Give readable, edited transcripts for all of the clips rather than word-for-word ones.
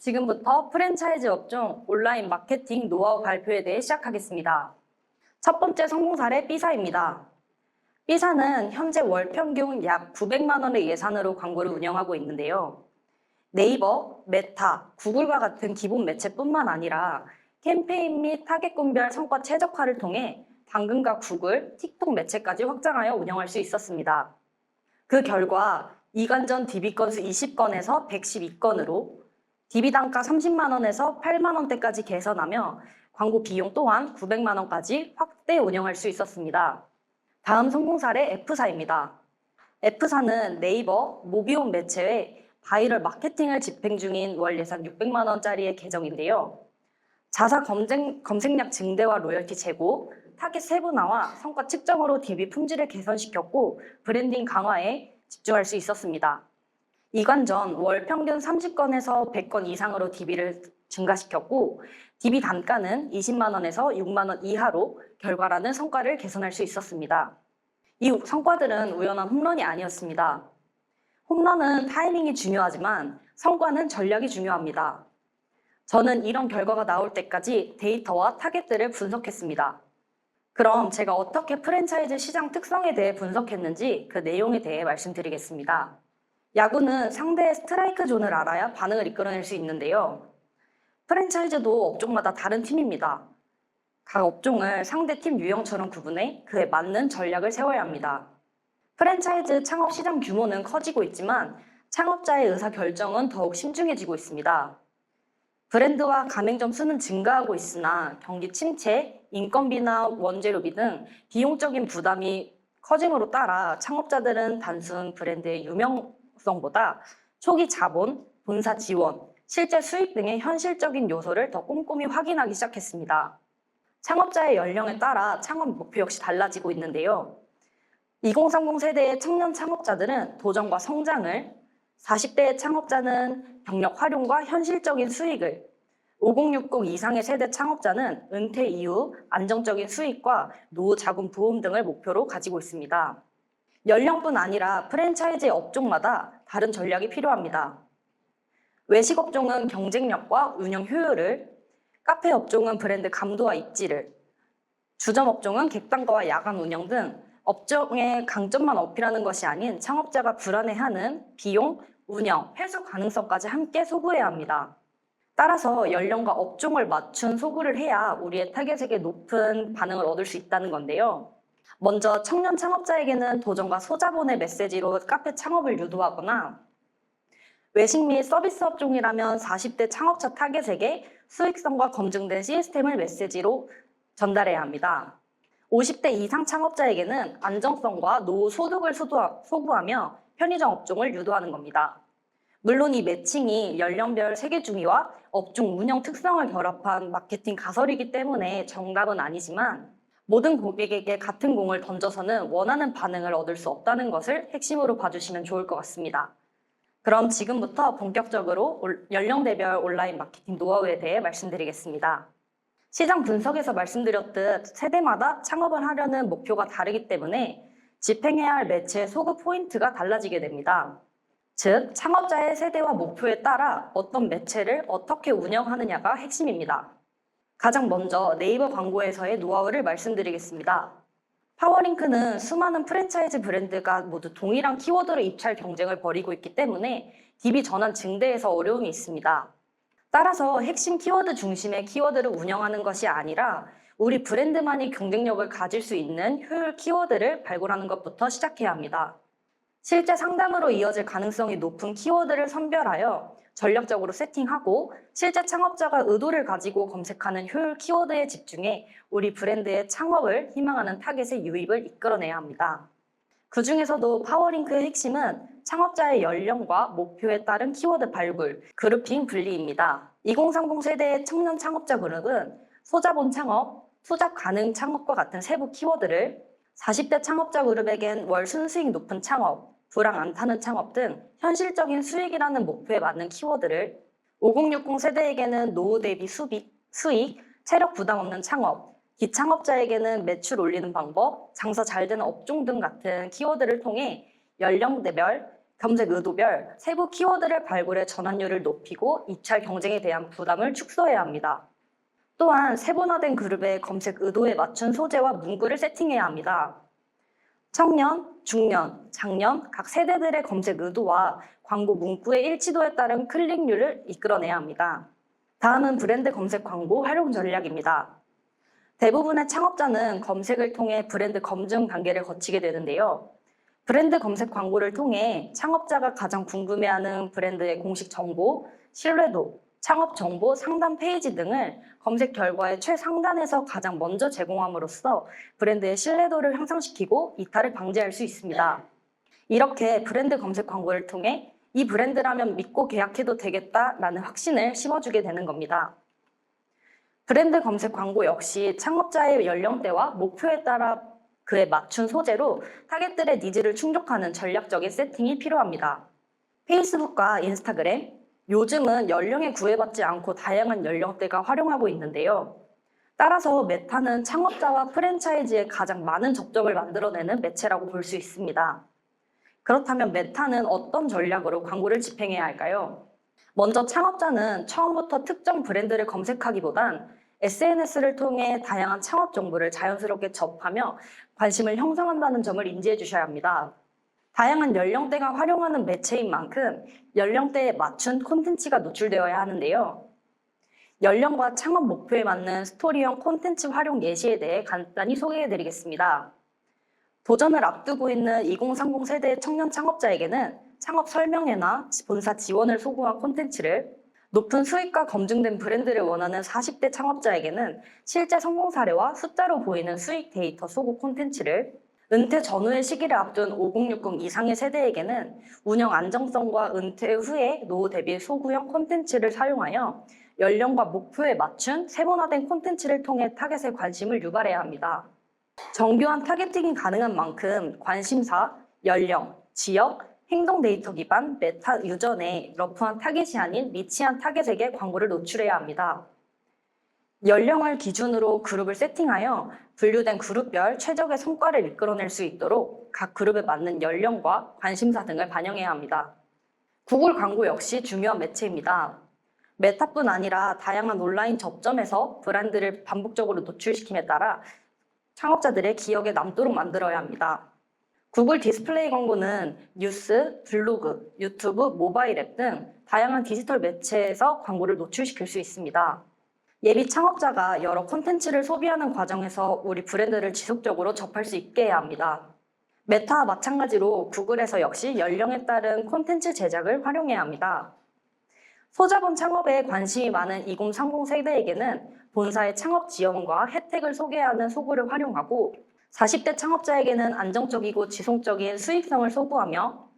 지금부터 프랜차이즈 업종 온라인 마케팅 노하우 발표에 대해 시작하겠습니다. 첫 번째 성공 사례 B사입니다. B사는 현재 월 평균 약 900만 원의 예산으로 광고를 운영하고 있는데요. 네이버, 메타, 구글과 같은 기본 매체뿐만 아니라 캠페인 및 타겟군별 성과 최적화를 통해 당근과 구글, 틱톡 매체까지 확장하여 운영할 수 있었습니다. 그 결과 이간전 DB 건수 20건에서 112건으로 DB 단가 30만 원에서 8만 원대까지 개선하며 광고 비용 또한 900만 원까지 확대 운영할 수 있었습니다. 다음 성공 사례 F사입니다. F사는 네이버, 모비온 매체에 바이럴 마케팅을 집행 중인 월 예산 600만 원짜리의 계정인데요. 자사 검색량 증대와 로열티 제고, 타겟 세분화와 성과 측정으로 DB 품질을 개선시켰고 브랜딩 강화에 집중할 수 있었습니다. 이관전 월 평균 30건에서 100건 이상으로 DB를 증가시켰고 DB 단가는 20만 원에서 6만 원 이하로 결과라는 성과를 개선할 수 있었습니다. 이 성과들은 우연한 홈런이 아니었습니다. 홈런은 타이밍이 중요하지만 성과는 전략이 중요합니다. 저는 이런 결과가 나올 때까지 데이터와 타겟들을 분석했습니다. 그럼 제가 어떻게 프랜차이즈 시장 특성에 대해 분석했는지 그 내용에 대해 말씀드리겠습니다. 야구는 상대의 스트라이크 존을 알아야 반응을 이끌어낼 수 있는데요. 프랜차이즈도 업종마다 다른 팀입니다. 각 업종을 상대 팀 유형처럼 구분해 그에 맞는 전략을 세워야 합니다. 프랜차이즈 창업 시장 규모는 커지고 있지만 창업자의 의사결정은 더욱 신중해지고 있습니다. 브랜드와 가맹점 수는 증가하고 있으나 경기 침체, 인건비나 원재료비 등 비용적인 부담이 커짐으로 따라 창업자들은 단순 브랜드의 유명성보다 초기 자본, 본사 지원, 실제 수익 등의 현실적인 요소를 더 꼼꼼히 확인하기 시작했습니다. 창업자의 연령에 따라 창업 목표 역시 달라지고 있는데요. 2030 세대의 청년 창업자들은 도전과 성장을, 40대의 창업자는 경력 활용과 현실적인 수익을, 5060 이상의 세대 창업자는 은퇴 이후 안정적인 수익과 노후 자금 보험 등을 목표로 가지고 있습니다. 연령뿐 아니라 프랜차이즈의 업종마다 다른 전략이 필요합니다. 외식 업종은 경쟁력과 운영 효율을, 카페 업종은 브랜드 감도와 입지를, 주점 업종은 객단가와 야간 운영 등 업종의 강점만 어필하는 것이 아닌 창업자가 불안해하는 비용, 운영, 회수 가능성까지 함께 소구해야 합니다. 따라서 연령과 업종을 맞춘 소구를 해야 우리의 타겟에게 높은 반응을 얻을 수 있다는 건데요. 먼저 청년 창업자에게는 도전과 소자본의 메시지로 카페 창업을 유도하거나 외식 및 서비스 업종이라면 40대 창업자 타겟에게 수익성과 검증된 시스템을 메시지로 전달해야 합니다. 50대 이상 창업자에게는 안정성과 노후 소득을 소구하며 편의점 업종을 유도하는 겁니다. 물론 이 매칭이 연령별 세계주의와 업종 운영 특성을 결합한 마케팅 가설이기 때문에 정답은 아니지만 모든 고객에게 같은 공을 던져서는 원하는 반응을 얻을 수 없다는 것을 핵심으로 봐주시면 좋을 것 같습니다. 그럼 지금부터 본격적으로 연령대별 온라인 마케팅 노하우에 대해 말씀드리겠습니다. 시장 분석에서 말씀드렸듯 세대마다 창업을 하려는 목표가 다르기 때문에 집행해야 할 매체의 소구 포인트가 달라지게 됩니다. 즉, 창업자의 세대와 목표에 따라 어떤 매체를 어떻게 운영하느냐가 핵심입니다. 가장 먼저 네이버 광고에서의 노하우를 말씀드리겠습니다. 파워링크는 수많은 프랜차이즈 브랜드가 모두 동일한 키워드로 입찰 경쟁을 벌이고 있기 때문에 DB 전환 증대에서 어려움이 있습니다. 따라서 핵심 키워드 중심의 키워드를 운영하는 것이 아니라 우리 브랜드만이 경쟁력을 가질 수 있는 효율 키워드를 발굴하는 것부터 시작해야 합니다. 실제 상담으로 이어질 가능성이 높은 키워드를 선별하여 전략적으로 세팅하고 실제 창업자가 의도를 가지고 검색하는 효율 키워드에 집중해 우리 브랜드의 창업을 희망하는 타겟의 유입을 이끌어내야 합니다. 그 중에서도 파워링크의 핵심은 창업자의 연령과 목표에 따른 키워드 발굴, 그룹핑 분리입니다. 2030 세대의 청년 창업자 그룹은 소자본 창업, 투잡 가능 창업과 같은 세부 키워드를 40대 창업자 그룹에겐 월 순수익 높은 창업, 불황 안 타는 창업 등 현실적인 수익이라는 목표에 맞는 키워드를 5060 세대에게는 노후 대비 수익, 체력 부담 없는 창업, 기창업자에게는 매출 올리는 방법, 장사 잘 되는 업종 등 같은 키워드를 통해 연령대별 검색 의도별 세부 키워드를 발굴해 전환율을 높이고 입찰 경쟁에 대한 부담을 축소해야 합니다. 또한 세분화된 그룹의 검색 의도에 맞춘 소재와 문구를 세팅해야 합니다. 청년, 중년, 장년 각 세대들의 검색 의도와 광고 문구의 일치도에 따른 클릭률을 이끌어내야 합니다. 다음은 브랜드 검색 광고 활용 전략입니다. 대부분의 창업자는 검색을 통해 브랜드 검증 단계를 거치게 되는데요. 브랜드 검색 광고를 통해 창업자가 가장 궁금해하는 브랜드의 공식 정보, 신뢰도, 창업 정보, 상담 페이지 등을 검색 결과의 최상단에서 가장 먼저 제공함으로써 브랜드의 신뢰도를 향상시키고 이탈을 방지할 수 있습니다. 이렇게 브랜드 검색 광고를 통해 이 브랜드라면 믿고 계약해도 되겠다라는 확신을 심어주게 되는 겁니다. 브랜드 검색 광고 역시 창업자의 연령대와 목표에 따라 그에 맞춘 소재로 타겟들의 니즈를 충족하는 전략적인 세팅이 필요합니다. 페이스북과 인스타그램, 요즘은 연령에 구애받지 않고 다양한 연령대가 활용하고 있는데요. 따라서 메타는 창업자와 프랜차이즈의 가장 많은 접점을 만들어내는 매체라고 볼 수 있습니다. 그렇다면 메타는 어떤 전략으로 광고를 집행해야 할까요? 먼저 창업자는 처음부터 특정 브랜드를 검색하기보단 SNS를 통해 다양한 창업 정보를 자연스럽게 접하며 관심을 형성한다는 점을 인지해 주셔야 합니다. 다양한 연령대가 활용하는 매체인 만큼 연령대에 맞춘 콘텐츠가 노출되어야 하는데요. 연령과 창업 목표에 맞는 스토리형 콘텐츠 활용 예시에 대해 간단히 소개해 드리겠습니다. 도전을 앞두고 있는 2030 세대의 청년 창업자에게는 창업 설명회나 본사 지원을 소구한 콘텐츠를, 높은 수익과 검증된 브랜드를 원하는 40대 창업자에게는 실제 성공 사례와 숫자로 보이는 수익 데이터 소구 콘텐츠를, 은퇴 전후의 시기를 앞둔 5060 이상의 세대에게는 운영 안정성과 은퇴 후의 노후 대비 소구형 콘텐츠를 사용하여 연령과 목표에 맞춘 세분화된 콘텐츠를 통해 타겟의 관심을 유발해야 합니다. 정교한 타겟팅이 가능한 만큼 관심사, 연령, 지역, 행동 데이터 기반 메타 유저 내 러프한 타겟이 아닌 리치한 타겟에게 광고를 노출해야 합니다. 연령을 기준으로 그룹을 세팅하여 분류된 그룹별 최적의 성과를 이끌어낼 수 있도록 각 그룹에 맞는 연령과 관심사 등을 반영해야 합니다. 구글 광고 역시 중요한 매체입니다. 메타뿐 아니라 다양한 온라인 접점에서 브랜드를 반복적으로 노출시킴에 따라 창업자들의 기억에 남도록 만들어야 합니다. 구글 디스플레이 광고는 뉴스, 블로그, 유튜브, 모바일 앱 등 다양한 디지털 매체에서 광고를 노출시킬 수 있습니다. 예비 창업자가 여러 콘텐츠를 소비하는 과정에서 우리 브랜드를 지속적으로 접할 수 있게 해야 합니다. 메타와 마찬가지로 구글에서 역시 연령에 따른 콘텐츠 제작을 활용해야 합니다. 소자본 창업에 관심이 많은 2030 세대에게는 본사의 창업 지원과 혜택을 소개하는 소구를 활용하고 40대 창업자에게는 안정적이고 지속적인 수익성을 소구하며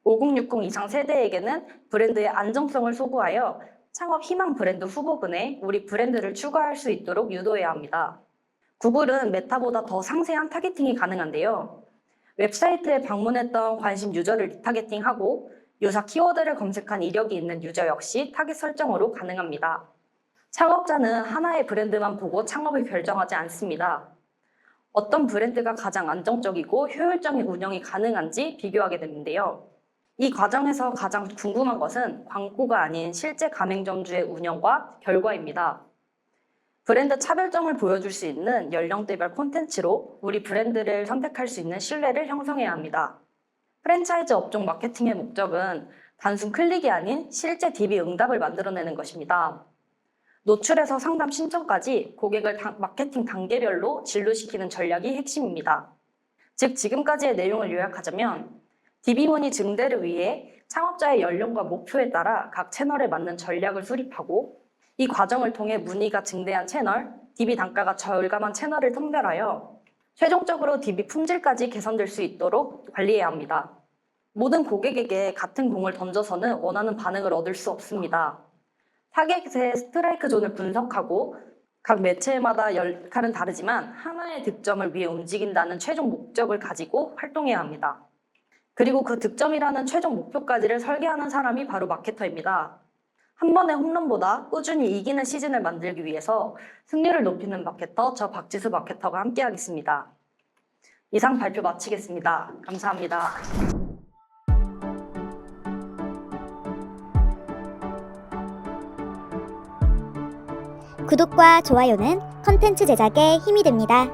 5060 이상 세대에게는 브랜드의 안정성을 소구하여 창업 희망 브랜드 후보군에 우리 브랜드를 추가할 수 있도록 유도해야 합니다. 구글은 메타보다 더 상세한 타겟팅이 가능한데요. 웹사이트에 방문했던 관심 유저를 리타겟팅하고 유사 키워드를 검색한 이력이 있는 유저 역시 타겟 설정으로 가능합니다. 창업자는 하나의 브랜드만 보고 창업을 결정하지 않습니다. 어떤 브랜드가 가장 안정적이고 효율적인 운영이 가능한지 비교하게 되는데요. 이 과정에서 가장 궁금한 것은 광고가 아닌 실제 가맹점주의 운영과 결과입니다. 브랜드 차별점을 보여줄 수 있는 연령대별 콘텐츠로 우리 브랜드를 선택할 수 있는 신뢰를 형성해야 합니다. 프랜차이즈 업종 마케팅의 목적은 단순 클릭이 아닌 실제 DB 응답을 만들어내는 것입니다. 노출에서 상담 신청까지 고객을 마케팅 단계별로 진로시키는 전략이 핵심입니다. 즉 지금까지의 내용을 요약하자면 DB 문의 증대를 위해 창업자의 연령과 목표에 따라 각 채널에 맞는 전략을 수립하고 이 과정을 통해 문의가 증대한 채널, DB 단가가 절감한 채널을 통별하여 최종적으로 DB 품질까지 개선될 수 있도록 관리해야 합니다. 모든 고객에게 같은 공을 던져서는 원하는 반응을 얻을 수 없습니다. 타겟의 스트라이크 존을 분석하고 각 매체마다 역할은 다르지만 하나의 득점을 위해 움직인다는 최종 목적을 가지고 활동해야 합니다. 그리고 그 득점이라는 최종 목표까지를 설계하는 사람이 바로 마케터입니다. 한 번의 홈런보다 꾸준히 이기는 시즌을 만들기 위해서 승률을 높이는 마케터, 저 박지수 마케터가 함께하겠습니다. 이상 발표 마치겠습니다. 감사합니다. 구독과 좋아요는 컨텐츠 제작에 힘이 됩니다.